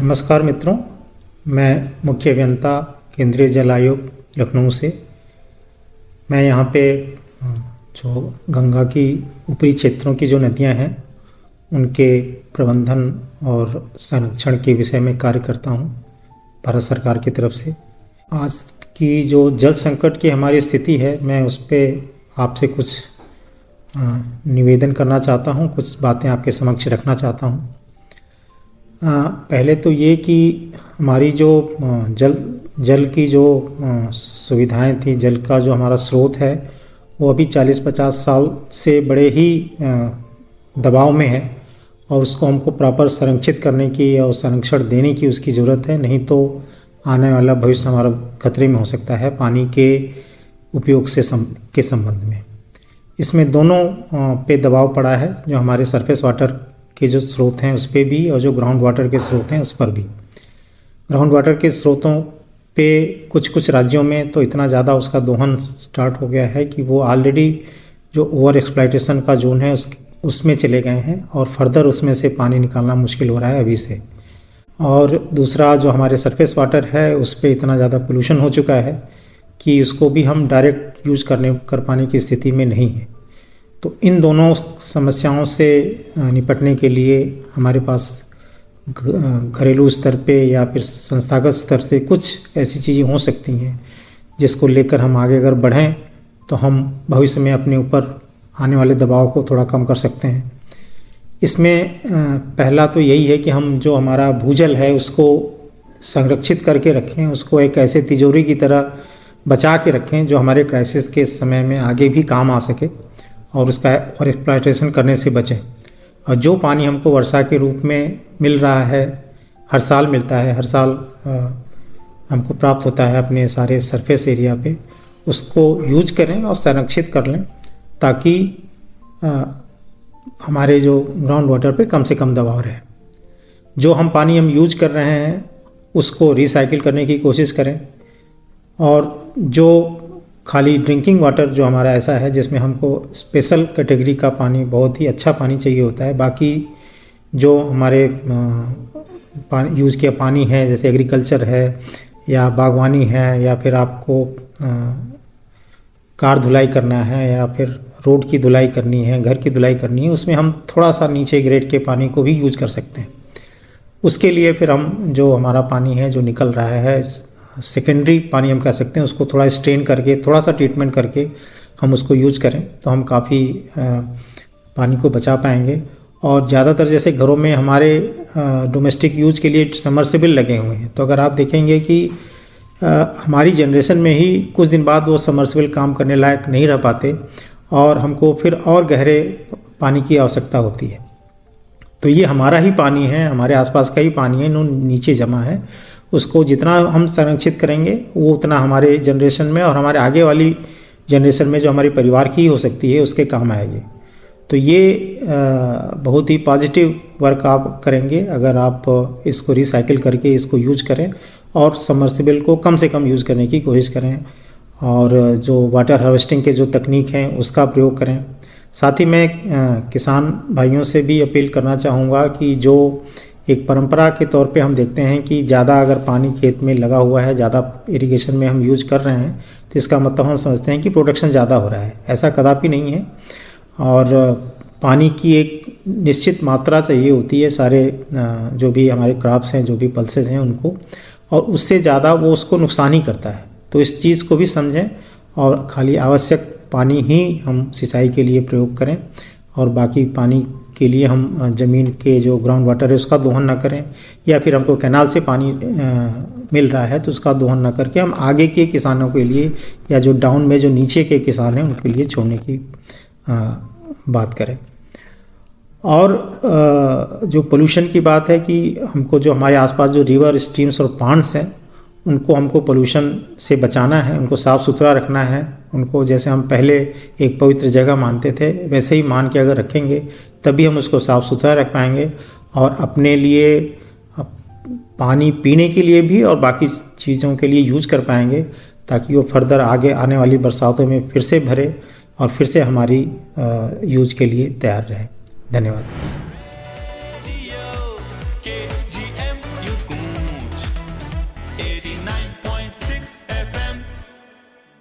नमस्कार मित्रों, मैं मुख्य अभियंता केंद्रीय जल आयोग लखनऊ से। मैं यहाँ पे जो गंगा की ऊपरी क्षेत्रों की जो नदियाँ हैं उनके प्रबंधन और संरक्षण के विषय में कार्य करता हूँ भारत सरकार की तरफ से। आज की जो जल संकट की हमारी स्थिति है, मैं उस पर आपसे कुछ निवेदन करना चाहता हूँ, कुछ बातें आपके समक्ष रखना चाहता हूँ। पहले तो ये कि हमारी जो जल की जो सुविधाएं थी, जल का जो हमारा स्रोत है वो अभी 40-50 साल से बड़े ही दबाव में है और उसको हमको प्रॉपर संरक्षित करने की और संरक्षण देने की उसकी ज़रूरत है। नहीं तो आने वाला भविष्य हमारा खतरे में हो सकता है पानी के उपयोग से के संबंध में। इसमें दोनों पे दबाव पड़ा है, जो हमारे सरफेस वाटर के जो स्रोत हैं उस पर भी और जो ग्राउंड वाटर के स्रोत हैं उस पर भी। ग्राउंड वाटर के स्रोतों पे कुछ राज्यों में तो इतना ज़्यादा उसका दोहन स्टार्ट हो गया है कि वो ऑलरेडी जो ओवर एक्सप्लॉयटेशन का जोन है उसमें चले गए हैं और फर्दर उसमें से पानी निकालना मुश्किल हो रहा है अभी से। और दूसरा जो हमारे सरफेस वाटर है उस पर इतना ज़्यादा पोल्यूशन हो चुका है कि उसको भी हम डायरेक्ट यूज़ कर पाने की स्थिति में नहीं है। तो इन दोनों समस्याओं से निपटने के लिए हमारे पास घरेलू स्तर पे या फिर संस्थागत स्तर से कुछ ऐसी चीज़ें हो सकती हैं जिसको लेकर हम आगे अगर बढ़ें तो हम भविष्य में अपने ऊपर आने वाले दबाव को थोड़ा कम कर सकते हैं। इसमें पहला तो यही है कि हम जो हमारा भूजल है उसको संरक्षित करके रखें, उसको एक ऐसे तिजोरी की तरह बचा के रखें जो हमारे क्राइसिस के समय में आगे भी काम आ सके और उसका और एक्सप्लॉयटेशन करने से बचें। और जो पानी हमको वर्षा के रूप में मिल रहा है, हर साल मिलता है, हर साल हमको प्राप्त होता है अपने सारे सरफेस एरिया पे, उसको यूज करें और संरक्षित कर लें ताकि हमारे जो ग्राउंड वाटर पे कम से कम दबाव रहे। जो हम पानी यूज कर रहे हैं उसको रिसाइकिल करने की कोशिश करें और जो खाली ड्रिंकिंग वाटर जो हमारा ऐसा है जिसमें हमको स्पेशल कैटेगरी का पानी, बहुत ही अच्छा पानी चाहिए होता है, बाकी जो हमारे यूज़ किया पानी है जैसे एग्रीकल्चर है या बागवानी है या फिर आपको कार धुलाई करना है या फिर रोड की धुलाई करनी है, घर की धुलाई करनी है, उसमें हम थोड़ा सा नीचे ग्रेड के पानी को भी यूज कर सकते हैं। उसके लिए फिर हम जो हमारा पानी है जो निकल रहा है, सेकेंडरी पानी हम कह सकते हैं, उसको थोड़ा स्ट्रेन करके, थोड़ा सा ट्रीटमेंट करके हम उसको यूज करें तो हम काफ़ी पानी को बचा पाएंगे। और ज़्यादातर जैसे घरों में हमारे डोमेस्टिक यूज के लिए समर्सिबल लगे हुए हैं, तो अगर आप देखेंगे कि हमारी जनरेशन में ही कुछ दिन बाद वो समर्सिबल काम करने लायक नहीं रह पाते और हमको फिर और गहरे पानी की आवश्यकता होती है। तो ये हमारा ही पानी है, हमारे आसपास का ही पानी है, नीचे जमा है। उसको जितना हम संरक्षित करेंगे वो उतना हमारे जनरेशन में और हमारे आगे वाली जनरेशन में जो हमारे परिवार की हो सकती है उसके काम आएगी। तो ये बहुत ही पॉजिटिव वर्क आप करेंगे अगर आप इसको रिसाइकिल करके इसको यूज करें और समर्सिबल को कम से कम यूज़ करने की कोशिश करें और जो वाटर हार्वेस्टिंग के जो तकनीक हैं उसका प्रयोग करें। साथ ही मैं किसान भाइयों से भी अपील करना चाहूँगा कि जो एक परंपरा के तौर पे हम देखते हैं कि ज़्यादा अगर पानी खेत में लगा हुआ है, ज़्यादा इरिगेशन में हम यूज कर रहे हैं तो इसका मतलब हम समझते हैं कि प्रोडक्शन ज़्यादा हो रहा है। ऐसा कदापि नहीं है और पानी की एक निश्चित मात्रा चाहिए होती है सारे जो भी हमारे क्रॉप्स हैं, जो भी पल्सेस हैं उनको, और उससे ज़्यादा वो उसको नुकसान ही करता है। तो इस चीज़ को भी समझें और खाली आवश्यक पानी ही हम सिंचाई के लिए प्रयोग करें और बाकी पानी के लिए हम ज़मीन के जो ग्राउंड वाटर है उसका दोहन ना करें, या फिर हमको कैनाल से पानी मिल रहा है तो उसका दोहन ना करके हम आगे के किसानों के लिए या जो डाउन में जो नीचे के किसान हैं उनके लिए छोड़ने की बात करें। और जो पोल्यूशन की बात है कि हमको जो हमारे आसपास जो रिवर, स्ट्रीम्स और पॉन्ड्स हैं उनको हमको पोल्यूशन से बचाना है, उनको साफ़ सुथरा रखना है। उनको जैसे हम पहले एक पवित्र जगह मानते थे वैसे ही मान के अगर रखेंगे तभी हम उसको साफ़ सुथरा रख पाएंगे और अपने लिए पानी पीने के लिए भी और बाकी चीज़ों के लिए यूज कर पाएंगे ताकि वो फर्दर आगे आने वाली बरसातों में फिर से भरे और फिर से हमारी यूज के लिए तैयार रहे। धन्यवाद।